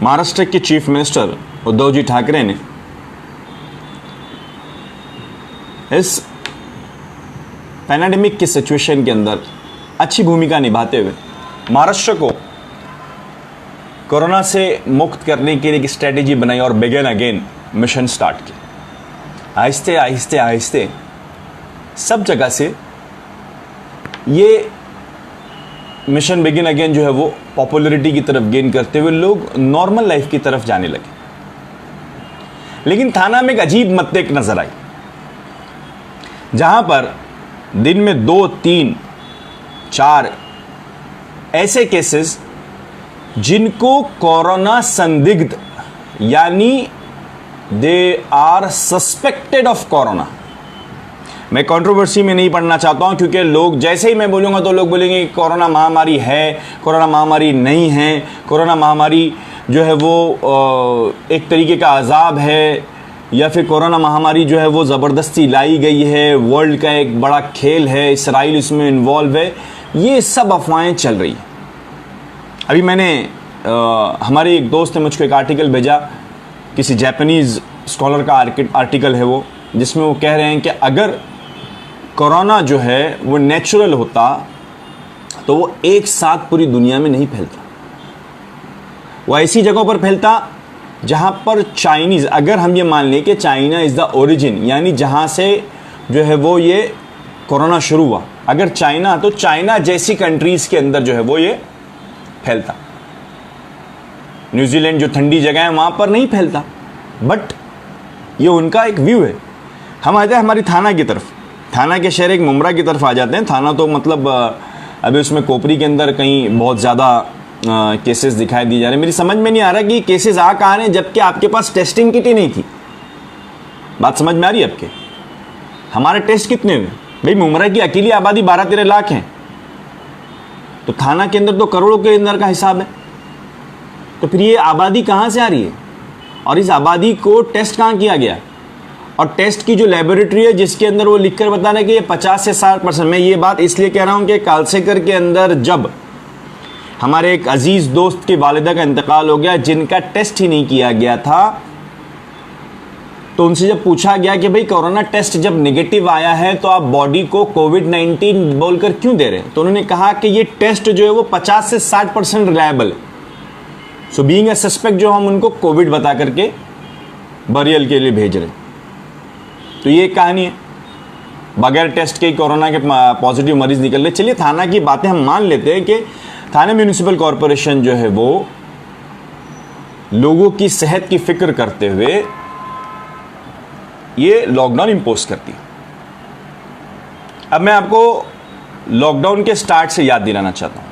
महाराष्ट्र के chief minister Uddhav ji Thackeray ने इस पैंडेमिक की सिचुएशन के अंदर अच्छी भूमिका निभाते हुए महाराष्ट्र को कोरोना से मुक्त करने के लिए एक स्ट्रेटेजी बनाई और बिगिन अगेन मिशन स्टार्ट किया। आहिस्ते आहिस्ते आहिस्ते सब जगह से ये मिशन बिगिन अगेन जो है वो पॉपुलैरिटी की तरफ गेन करते हुए लोग नॉर्मल लाइफ की तरफ जाने लगे। लेकिन थाना में एक अजीब मत्तेक नजर आई, जहां पर दिन में 2, 3, 4 ऐसे केसेस जिनको कोरोना संदिग्ध यानी they are suspected of corona. मैं कंट्रोवर्सी में नहीं पढ़ना चाहता हूं, क्योंकि लोग जैसे ही मैं बोलूंगा तो लोग बोलेंगे कि कोरोना महामारी है, कोरोना महामारी नहीं है, कोरोना महामारी जो है वो एक तरीके का अजाब है, या फिर कोरोना महामारी जो है वो ज़बरदस्ती लाई गई है, वर्ल्ड का एक बड़ा खेल है, इसराइल इसमें इन्वॉल्व है। ये सब अफवाहें चल रही हैं। अभी मैंने हमारे एक दोस्त ने मुझको एक आर्टिकल भेजा, किसी जापानीज़ स्कॉलर का आर्टिकल है वो, जिसमें वो कह रहे हैं कि अगर कोरोना जो है वो नेचुरल होता तो वो एक साथ पूरी दुनिया में नहीं फैलता। वो ऐसी जगहों पर फैलता जहां पर चाइनीज़, अगर हम ये मान लें कि चाइना इज़ द ओरिजिन, यानी जहां से जो है वो ये कोरोना शुरू हुआ, अगर चाइना, तो चाइना जैसी कंट्रीज़ के अंदर जो है वो ये फैलता। न्यूजीलैंड जो ठंडी जगह है वहाँ पर नहीं फैलता, बट ये उनका एक व्यू है। हम आते हैं हमारी थाना की तरफ, थाना के शहर एक मुमरा की तरफ आ जाते हैं। थाना तो मतलब अभी उसमें कोपरी के अंदर कहीं बहुत ज़्यादा केसेस दिखाई दिए जा रहे हैं। मेरी समझ में नहीं आ रहा कि केसेस आ कहाँ रहे हैं, जबकि आपके पास टेस्टिंग किट ही नहीं थी। बात समझ में आ रही है आपके? हमारे टेस्ट कितने हुए भाई? मुमरा की अकेली आबादी 12-13 लाख है, तो थाना के अंदर तो करोड़ों के अंदर का हिसाब है। तो फिर ये आबादी कहाँ से आ रही है, और इस आबादी को टेस्ट कहाँ किया गया? और टेस्ट की जो लेबोरेटरी है जिसके अंदर वो लिखकर बता रहे हैं कि ये 50 से 60%। मैं ये बात इसलिए कह रहा हूँ कि कालसेकर के अंदर जब हमारे एक अजीज़ दोस्त की वालिदा का इंतकाल हो गया, जिनका टेस्ट ही नहीं किया गया था, तो उनसे जब पूछा गया कि भाई कोरोना टेस्ट जब नेगेटिव आया है तो आप बॉडी को कोविड-19 बोलकर क्यों दे रहे हैं, तो उन्होंने कहा कि ये टेस्ट जो है वो 50 से 60% रिलायबल है। सो बीइंग ए सस्पेक्ट जो हम उनको कोविड बता करके बरियल के लिए भेज रहे हैं। तो ये एक कहानी है, बगैर टेस्ट के कोरोना के पॉजिटिव मरीज निकल रहे। चलिए थाना की बातें हम मान लेते हैं कि थाना म्यूनिसिपल कॉरपोरेशन जो है वो लोगों की सेहत की फिक्र करते हुए ये लॉकडाउन इंपोज करती है। अब मैं आपको लॉकडाउन के स्टार्ट से याद दिलाना चाहता हूं।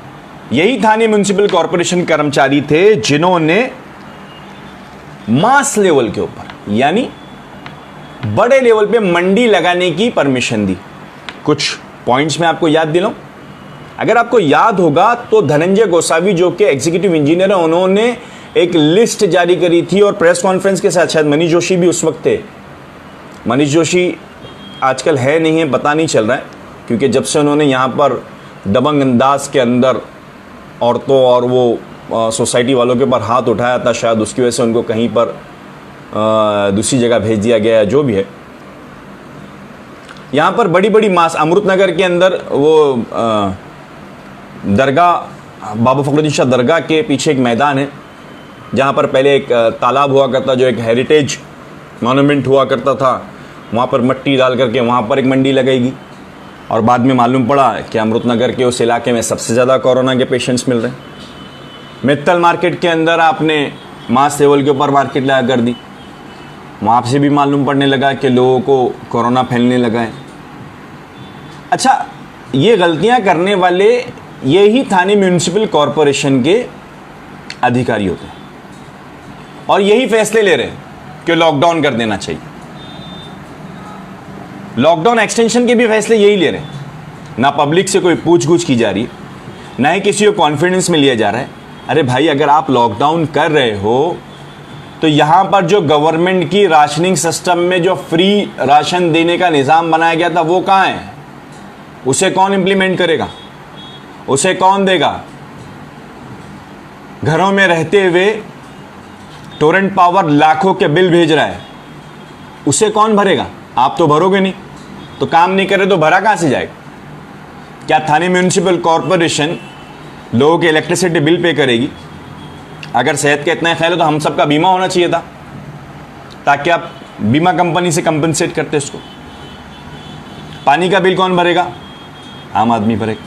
यही थाने म्यूनिसिपल कॉरपोरेशन कर्मचारी थे जिन्होंने मास लेवल के ऊपर यानी बड़े लेवल पे मंडी लगाने की परमिशन दी। कुछ पॉइंट्स में आपको याद दिलाऊं। अगर आपको याद होगा तो धनंजय गोसावी जो कि एग्जीक्यूटिव इंजीनियर है, उन्होंने एक लिस्ट जारी करी थी और प्रेस कॉन्फ्रेंस के साथ, शायद मनीष जोशी भी उस वक्त थे। मनीष जोशी आजकल है नहीं है, पता नहीं चल रहा है, क्योंकि जब से उन्होंने यहाँ पर दबंग अंदाज के अंदर औरतों और वो सोसाइटी वालों के ऊपर हाथ उठाया था, शायद उसकी वजह से उनको कहीं पर दूसरी जगह भेज दिया गया है, जो भी है। यहाँ पर बड़ी बड़ी मास, अमृतनगर के अंदर वो दरगाह, बाबा फखरुद्दीन शाह दरगाह के पीछे एक मैदान है, जहाँ पर पहले एक तालाब हुआ करता, जो एक हेरिटेज मॉन्यूमेंट हुआ करता था। वहाँ पर मिट्टी डाल करके वहाँ पर एक मंडी लगेगी, और बाद में मालूम पड़ा कि अमृतनगर के उस इलाके में सबसे ज़्यादा कोरोना के पेशेंट्स मिल रहे हैं। मित्तल मार्केट के अंदर आपने मास लेवल के ऊपर मार्केट लगा कर दी, वहाँ से भी मालूम पड़ने लगा कि लोगों को कोरोना फैलने लगा है। अच्छा, ये गलतियाँ करने वाले यही थाने म्यूनिसिपल कॉरपोरेशन के अधिकारी होते हैं, और यही फैसले ले रहे हैं कि लॉकडाउन कर देना चाहिए। लॉकडाउन एक्सटेंशन के भी फैसले यही ले रहे हैं। ना पब्लिक से कोई पूछ गूछ की जा रही है, ना ही किसी को कॉन्फिडेंस में लिया जा रहा है। अरे भाई, अगर आप लॉकडाउन कर रहे हो तो यहाँ पर जो गवर्नमेंट की राशनिंग सिस्टम में जो फ्री राशन देने का निज़ाम बनाया गया था वो कहाँ है? उसे कौन इम्प्लीमेंट करेगा? उसे कौन देगा? घरों में रहते हुए टोरेंट पावर लाखों के बिल भेज रहा है, उसे कौन भरेगा? आप तो भरोगे नहीं, तो काम नहीं करे तो भरा कहां से जाएगा? क्या थाने म्यूनिसिपल कॉरपोरेशन लोगों के इलेक्ट्रिसिटी बिल पे करेगी? अगर सेहत का इतना ख्याल है तो हम सबका बीमा होना चाहिए था, ताकि आप बीमा कंपनी से कंपनसेट करते इसको। पानी का बिल कौन भरेगा? आम आदमी भरेगा।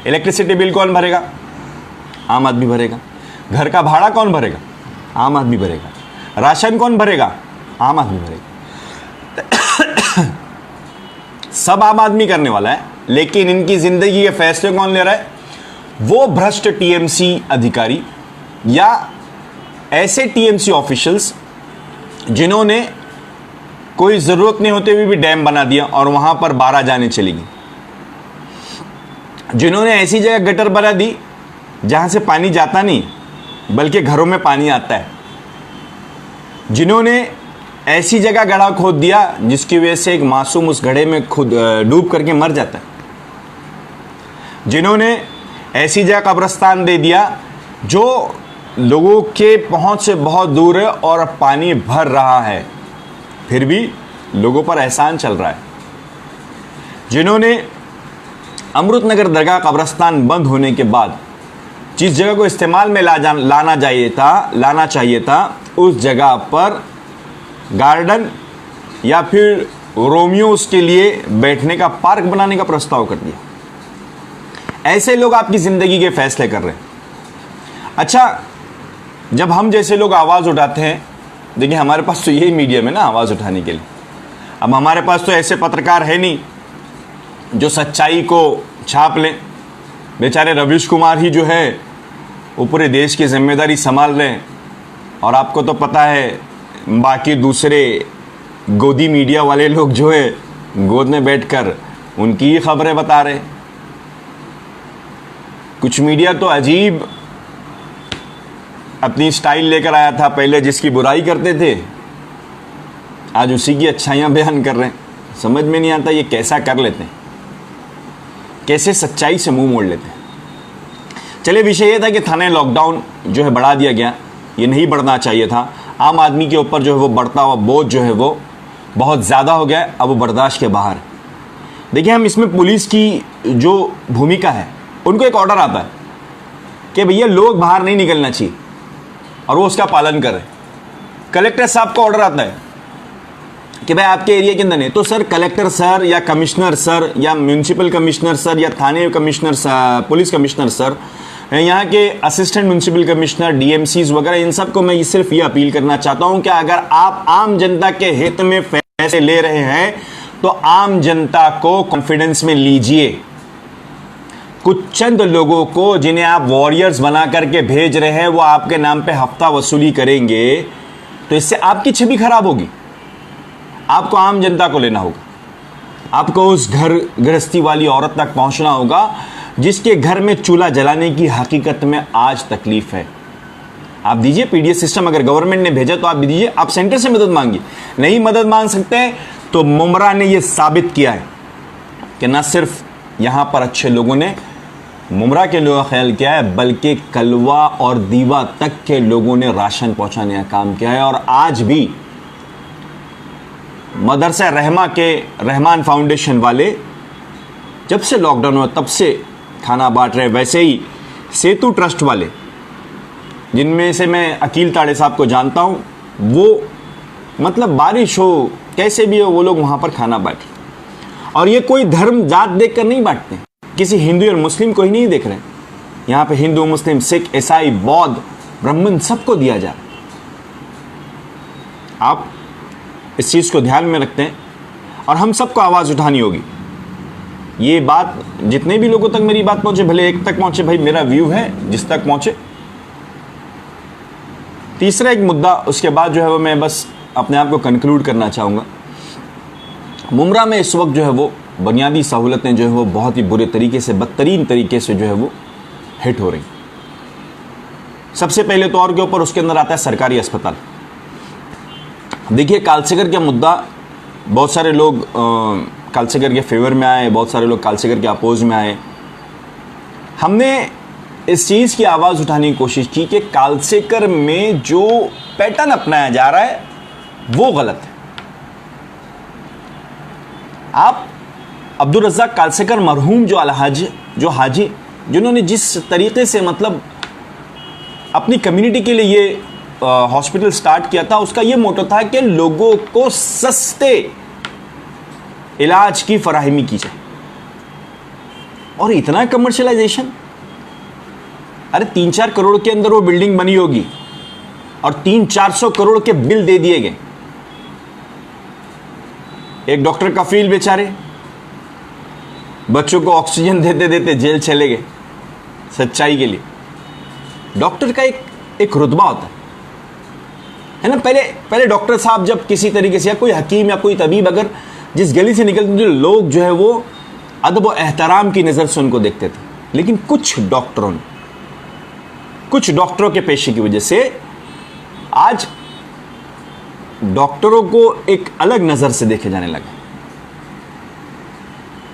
इलेक्ट्रिसिटी बिल कौन भरेगा? आम आदमी भरेगा। घर का भाड़ा कौन भरेगा? आम आदमी भरेगा। राशन कौन भरेगा? आम आदमी भरेगा। सब आम आदमी करने वाला है, लेकिन इनकी जिंदगी के फैसले कौन ले रहा है? वो भ्रष्ट टीएमसी अधिकारी या ऐसे टीएमसी ऑफिशियल्स जिन्होंने कोई जरूरत नहीं होते हुए भी डैम बना दिया और वहां पर 12 जाने चली गई, जिन्होंने ऐसी जगह गटर बना दी जहां से पानी जाता नहीं बल्कि घरों में पानी आता है, जिन्होंने ऐसी जगह गड्ढा खोद दिया जिसकी वजह से एक मासूम उस गड्ढे में खुद डूब करके मर जाता है, जिन्होंने ऐसी जगह कब्रिस्तान दे दिया जो लोगों के पहुंच से बहुत दूर है और पानी भर रहा है, फिर भी लोगों पर एहसान चल रहा है, जिन्होंने अमृतनगर दरगाह कब्रिस्तान बंद होने के बाद जिस जगह को इस्तेमाल में लाना चाहिए था उस जगह पर गार्डन या फिर रोमियोस के लिए बैठने का पार्क बनाने का प्रस्ताव कर दिया। ऐसे लोग आपकी जिंदगी के फैसले कर रहे हैं। अच्छा, जब हम जैसे लोग आवाज़ उठाते हैं, देखिए हमारे पास तो यही मीडियम है ना आवाज़ उठाने के लिए। अब हमारे पास तो ऐसे पत्रकार है नहीं जो सच्चाई को छाप लें। बेचारे रवीश कुमार ही जो है वो पूरे देश की जिम्मेदारी संभाल रहे हैं, और आपको तो पता है बाकी दूसरे गोदी मीडिया वाले लोग जो है गोद में बैठकर उनकी ही खबरें बता रहे। कुछ मीडिया तो अजीब अपनी स्टाइल लेकर आया था, पहले जिसकी बुराई करते थे आज उसी की अच्छाइयां बयान कर रहे हैं। समझ में नहीं आता ये कैसा कर लेते हैं, कैसे सच्चाई से मुंह मोड़ लेते हैं। चलिए, विषय ये था कि थाने लॉकडाउन जो है बढ़ा दिया गया, ये नहीं बढ़ना चाहिए था। आम आदमी के ऊपर जो है वो बढ़ता हुआ बोझ जो है वो बहुत ज़्यादा हो गया, अब वो बर्दाश्त के बाहर है। देखिए, हम इसमें पुलिस की जो भूमिका है, उनको एक ऑर्डर आता है कि भैया लोग बाहर नहीं निकलना चाहिए और वो उसका पालन करें। कलेक्टर साहब का ऑर्डर आता है कि भाई आपके एरिया के अंदर नहीं, तो सर कलेक्टर सर या कमिश्नर सर या म्यूनिसिपल कमिश्नर सर या Thane commissioner sir, police commissioner sir, यहाँ के असिस्टेंट म्यूनिसिपल कमिश्नर, डीएमसीज वगैरह, इन सबको मैं सिर्फ ये अपील करना चाहता हूँ कि अगर आप आम जनता के हित में फैसले ले रहे हैं तो आम जनता को कॉन्फिडेंस में लीजिए। कुछ चंद लोगों को जिन्हें आप वॉरियर्स बना करके भेज रहे हैं वो आपके नाम पे हफ्ता वसूली करेंगे, तो इससे आपकी छवि खराब होगी। आपको आम जनता को लेना होगा, आपको उस घर गृहस्थी वाली औरत तक पहुंचना होगा जिसके घर में चूल्हा जलाने की हकीकत में आज तकलीफ है। आप दीजिए पीडीएस सिस्टम, अगर गवर्नमेंट ने भेजा तो आप भी दीजिए। आप सेंटर से मदद मांगिए, नहीं मदद मांग सकते हैं तो मुमरा ने यह साबित किया है कि न सिर्फ यहां पर अच्छे लोगों ने मुमरा के लोगों का ख्याल किया है, बल्कि कलवा और दीवा तक के लोगों ने राशन पहुंचाने का काम किया है। और आज भी मदरसा रहमा के रहमान फाउंडेशन वाले जब से लॉकडाउन हुआ तब से खाना बांट रहे। वैसे ही सेतु ट्रस्ट वाले, जिनमें से मैं अकील ताड़े साहब को जानता हूं, वो मतलब बारिश हो कैसे भी हो वो लोग वहां पर खाना बांट रहे। और ये कोई धर्म जात देखकर नहीं बांटते, किसी हिंदू और मुस्लिम को ही नहीं देख रहे। यहां पे हिंदू, मुस्लिम, सिख, ईसाई, बौद्ध, ब्राह्मण सबको दिया जा रहा है। आप इस चीज को ध्यान में रखते हैं और हम सबको आवाज उठानी होगी। ये बात जितने भी लोगों तक मेरी बात पहुंचे, भले एक तक पहुंचे, भाई मेरा व्यू है जिस तक पहुंचे। तीसरा एक मुद्दा, उसके बाद जो है वो मैं बस अपने आप को कंक्लूड करना चाहूंगा। मुमरा में इस वक्त जो है वो बुनियादी सहूलतें जो है वो बहुत ही बुरे तरीके से, बदतरीन तरीके से जो है वो हिट हो रही। सबसे पहले तौर के ऊपर उसके अंदर आता है सरकारी अस्पताल। देखिए, कालसेगर का मुद्दा, बहुत सारे लोग कालसेगर के फेवर में आए, बहुत सारे लोग कालसेगर के अपोज में आए। हमने इस चीज़ की आवाज़ उठाने की कोशिश की कि कालसेगर में जो पैटर्न अपनाया जा रहा है वो गलत है। आप अब्दुल रज़्ज़ाक़ कालसेकर मरहूम जो हाजी जिन्होंने जिस तरीके से मतलब अपनी कम्युनिटी के लिए ये हॉस्पिटल स्टार्ट किया था, उसका ये मोटो था कि लोगों को सस्ते इलाज की फराहमी की जाए। और इतना कमर्शलाइजेशन, अरे 3-4 करोड़ के अंदर वो बिल्डिंग बनी होगी और 300-400 करोड़ के बिल दे दिए गए। एक डॉक्टर कफील बेचारे बच्चों को ऑक्सीजन देते देते जेल चले गए सच्चाई के लिए। डॉक्टर का एक रुतबा होता है ना। पहले डॉक्टर साहब जब किसी तरीके से, या कोई हकीम या कोई तबीब अगर जिस गली से निकलते थे, लोग जो है वो अदब व एहतराम की नज़र से उनको देखते थे। लेकिन कुछ डॉक्टरों के पेशे की वजह से आज डॉक्टरों को एक अलग नज़र से देखे जाने लगे,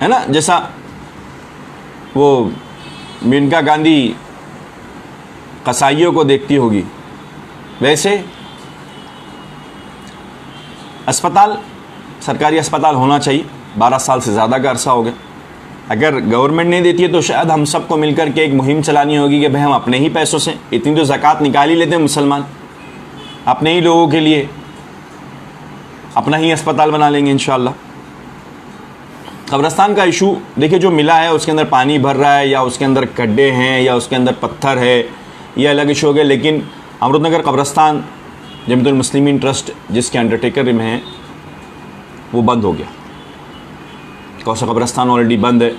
है ना। जैसा वो मेनका गांधी कसाईयों को देखती होगी, वैसे अस्पताल, सरकारी अस्पताल होना चाहिए। 12 साल से ज़्यादा का अरसा हो गया। अगर गवर्नमेंट नहीं देती है तो शायद हम सबको मिलकर के एक मुहिम चलानी होगी कि भाई हम अपने ही पैसों से, इतनी तो ज़कात निकाल ही लेते हैं मुसलमान, अपने ही लोगों के लिए अपना ही अस्पताल बना लेंगे इंशाअल्लाह। कब्रिस्तान का इशू देखिए, जो मिला है उसके अंदर पानी भर रहा है या उसके अंदर गड्ढे हैं या उसके अंदर पत्थर है, ये अलग इशू हो गया। लेकिन अमृतनगर कब्रिस्तान जमीयतुल मुस्लिमीन ट्रस्ट जिसके अंडरटेकर में है वो बंद हो गया। कौसा कब्रिस्तान ऑलरेडी बंद है।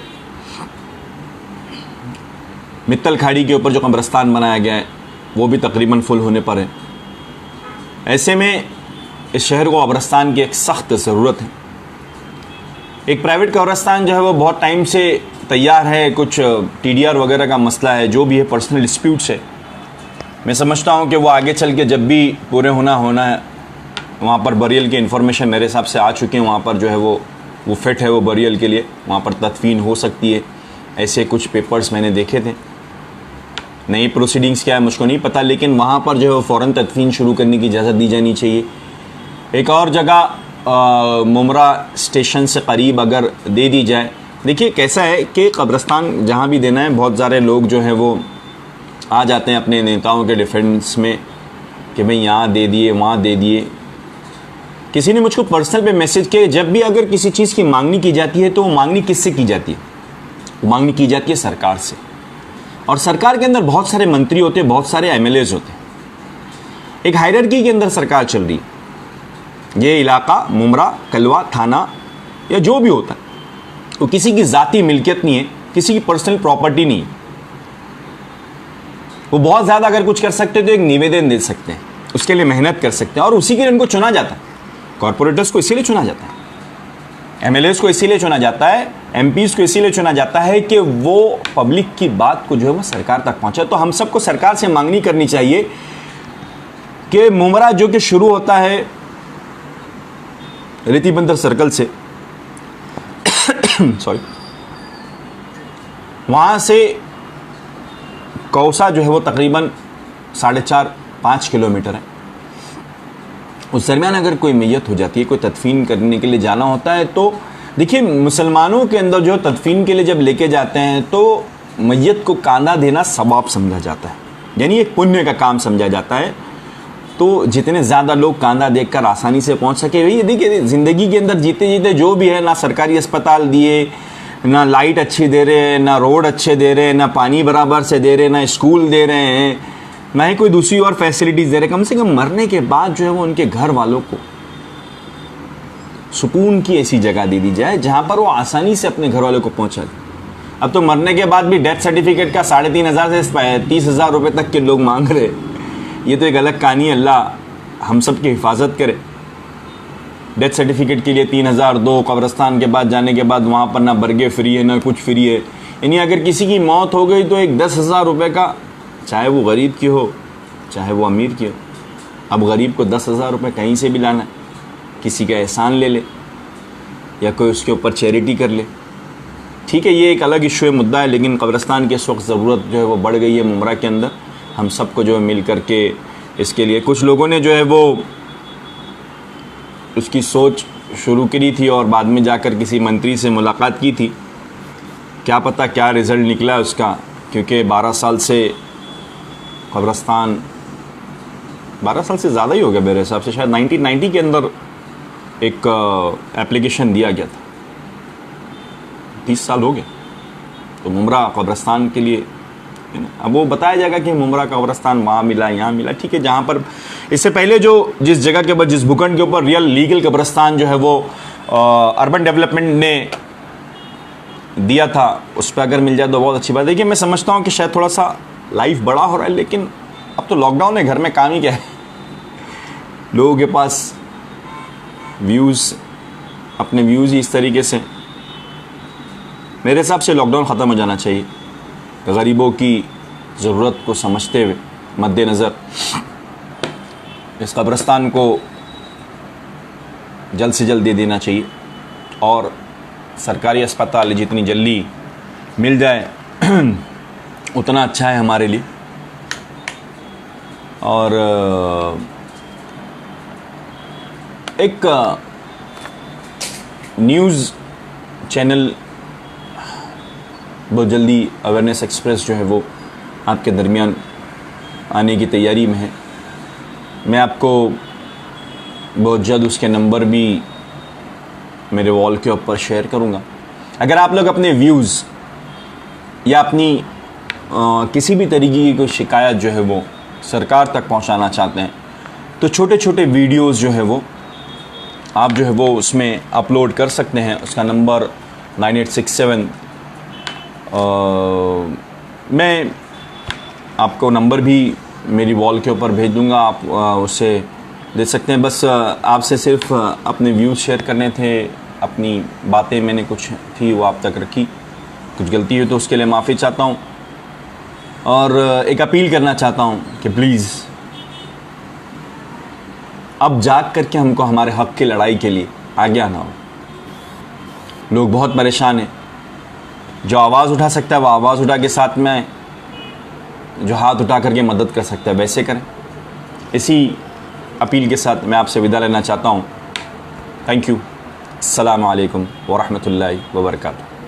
मित्तल खाड़ी के ऊपर जो कब्रिस्तान बनाया गया है वो भी तकरीबन फुल होने पर है। ऐसे में इस शहर को कब्रिस्तान की एक सख्त ज़रूरत है। एक प्राइवेट कब्रिस्तान जो है वो बहुत टाइम से तैयार है। कुछ TDR वगैरह का मसला है, जो भी है पर्सनल डिस्प्यूट्स है। मैं समझता हूँ कि वो आगे चल के जब भी पूरे होना है, वहाँ पर बरियल की इन्फॉर्मेशन मेरे हिसाब से आ चुकी है। वहाँ पर जो है वो फिट है वो बरियल के लिए, वहाँ पर तदफीन हो सकती है। ऐसे कुछ पेपर्स मैंने देखे थे। नई प्रोसीडिंग्स क्या है मुझको नहीं पता, लेकिन वहाँ पर जो है फ़ौरन तदफीन शुरू करने की इजाज़त दी जानी चाहिए। एक और जगह मुमरा स्टेशन से करीब अगर दे दी जाए। देखिए कैसा है कि कब्रिस्तान जहाँ भी देना है, बहुत सारे लोग जो हैं वो आ जाते हैं अपने नेताओं के डिफेंस में कि भाई यहाँ दे दिए, वहाँ दे दिए। किसी ने मुझको पर्सनल पे मैसेज किया, जब भी अगर किसी चीज़ की मांगनी की जाती है तो वो मांगनी किससे की जाती है? वो मांगनी की जाती है सरकार से। और सरकार के अंदर बहुत सारे मंत्री होते हैं, बहुत सारे MLAs होते हैं। एक हायरार्की के अंदर सरकार चल रही है। ये इलाका मुमरा, कलवा, थाना या जो भी होता है वो किसी की ज़ाती मिल्कियत नहीं है, किसी की पर्सनल प्रॉपर्टी नहीं है। वो बहुत ज़्यादा अगर कुछ कर सकते तो एक निवेदन दे सकते हैं, उसके लिए मेहनत कर सकते हैं और उसी के लिए उनको चुना जाता है। कॉरपोरेटर्स को इसीलिए चुना जाता है, MLAs को इसीलिए चुना जाता है, MPs को इसीलिए चुना जाता है कि वो पब्लिक की बात को जो है वो सरकार तक पहुँचाए। तो हम सबको सरकार से मांगनी करनी चाहिए कि मुमरा जो कि शुरू होता है रेती बंदर सर्कल से सॉरी, वहाँ से कौसा जो है वो तकरीबन 4.5-5 किलोमीटर है। उस दरमियान अगर कोई मैयत हो जाती है, कोई तदफीन करने के लिए जाना होता है, तो देखिए मुसलमानों के अंदर जो तदफीन के लिए जब लेके जाते हैं तो मैयत को कांधा देना सवाब समझा जाता है, यानी एक पुण्य का काम समझा जाता है। तो जितने ज़्यादा लोग कांधा देखकर आसानी से पहुंच सके, वही देखिए ज़िंदगी के अंदर जीते जीते जो भी है, ना सरकारी अस्पताल दिए, ना लाइट अच्छी दे रहे हैं, ना रोड अच्छे दे रहे हैं, ना पानी बराबर से दे रहे हैं, ना स्कूल दे रहे हैं, ना ही कोई दूसरी और फैसिलिटीज़ दे रहे। कम से कम मरने के बाद जो है वो उनके घर वालों को सुकून की ऐसी जगह दे दी जाए जहाँ पर वो आसानी से अपने घर वालों को पहुँचा दे। अब तो मरने के बाद भी डेथ सर्टिफिकेट का 3,500 से 30,000 रुपये तक के लोग मांग रहे। ये तो एक अलग कहानी है, अल्लाह हम सब की हिफाजत करे। डेथ सर्टिफिकेट के लिए 3,000 दो, कब्रिस्तान के बाद जाने के बाद वहाँ पर ना बरगे फ्री है ना कुछ फ्री है। यानी अगर किसी की मौत हो गई तो एक 10,000 रुपये का, चाहे वो गरीब की हो चाहे वो अमीर की हो। अब गरीब को 10,000 रुपये कहीं से भी लाना है, किसी का एहसान ले ले या कोई उसके ऊपर चैरिटी कर ले, ठीक है, ये एक अलग इशू है, मुद्दा है। लेकिन कब्रिस्तान की इस वक्त ज़रूरत जो है वो बढ़ गई है मुमरा के अंदर। हम सबको जो है मिल कर के इसके लिए कुछ लोगों ने जो है वो उसकी सोच शुरू करी थी और बाद में जाकर किसी मंत्री से मुलाकात की थी। क्या पता क्या रिज़ल्ट निकला उसका, क्योंकि 12 साल से कब्रिस्तान, 12 साल से ज़्यादा ही हो गया मेरे हिसाब से, शायद 1990 के अंदर एक एप्लीकेशन दिया गया था, 30 साल हो गए। तो मुमरा कब्रिस्तान के लिए अब वो बताया जाएगा कि मुमरा कब्रिस्तान वहाँ मिला, यहाँ मिला, ठीक है। जहाँ पर इससे पहले जो जिस जगह के ऊपर, जिस भूखंड के ऊपर रियल लीगल कब्रिस्तान जो है वो अर्बन डेवलपमेंट ने दिया था, उस पर अगर मिल जाए तो बहुत अच्छी बात है। देखिए मैं समझता हूँ कि शायद थोड़ा सा लाइफ बड़ा हो रहा है, लेकिन अब तो लॉकडाउन है, घर में काम ही क्या है। लोगों के पास व्यूज़, अपने व्यूज़ ही इस तरीके से, मेरे हिसाब से लॉकडाउन ख़त्म हो जाना चाहिए। गरीबों की ज़रूरत को समझते हुए मद्देनज़र इस कब्रिस्तान को जल्द से जल्द दे देना चाहिए और सरकारी अस्पताल जितनी जल्दी मिल जाए उतना अच्छा है हमारे लिए। और एक न्यूज़ चैनल बहुत जल्दी, अवेयरनेस एक्सप्रेस जो है वो आपके दरमियान आने की तैयारी में है। मैं आपको बहुत जल्द उसके नंबर भी मेरे वॉल के ऊपर शेयर करूँगा। अगर आप लोग अपने व्यूज़ या अपनी किसी भी तरीके की कोई शिकायत जो है वो सरकार तक पहुंचाना चाहते हैं, तो छोटे छोटे वीडियोस जो है वो आप जो है वो उसमें अपलोड कर सकते हैं। उसका नंबर 9867, मैं आपको नंबर भी मेरी वॉल के ऊपर भेज दूंगा, आप उससे दे सकते हैं। बस आपसे सिर्फ अपने व्यूज़ शेयर करने थे, अपनी बातें मैंने कुछ थी वो आप तक रखी, कुछ गलती हुई तो उसके लिए माफ़ी चाहता हूँ। और एक अपील करना चाहता हूँ कि प्लीज़ अब जाग करके हमको हमारे हक़ की लड़ाई के लिए आगे आना हो। लोग बहुत परेशान हैं, जो आवाज़ उठा सकता है वो आवाज़ उठा के, साथ में जो हाथ उठा करके मदद कर सकता है वैसे करें। इसी अपील के साथ मैं आपसे विदा लेना चाहता हूँ। Thank you. अस्सलामु अलैकुम व रहमतुल्लाहि व बरकातुहू।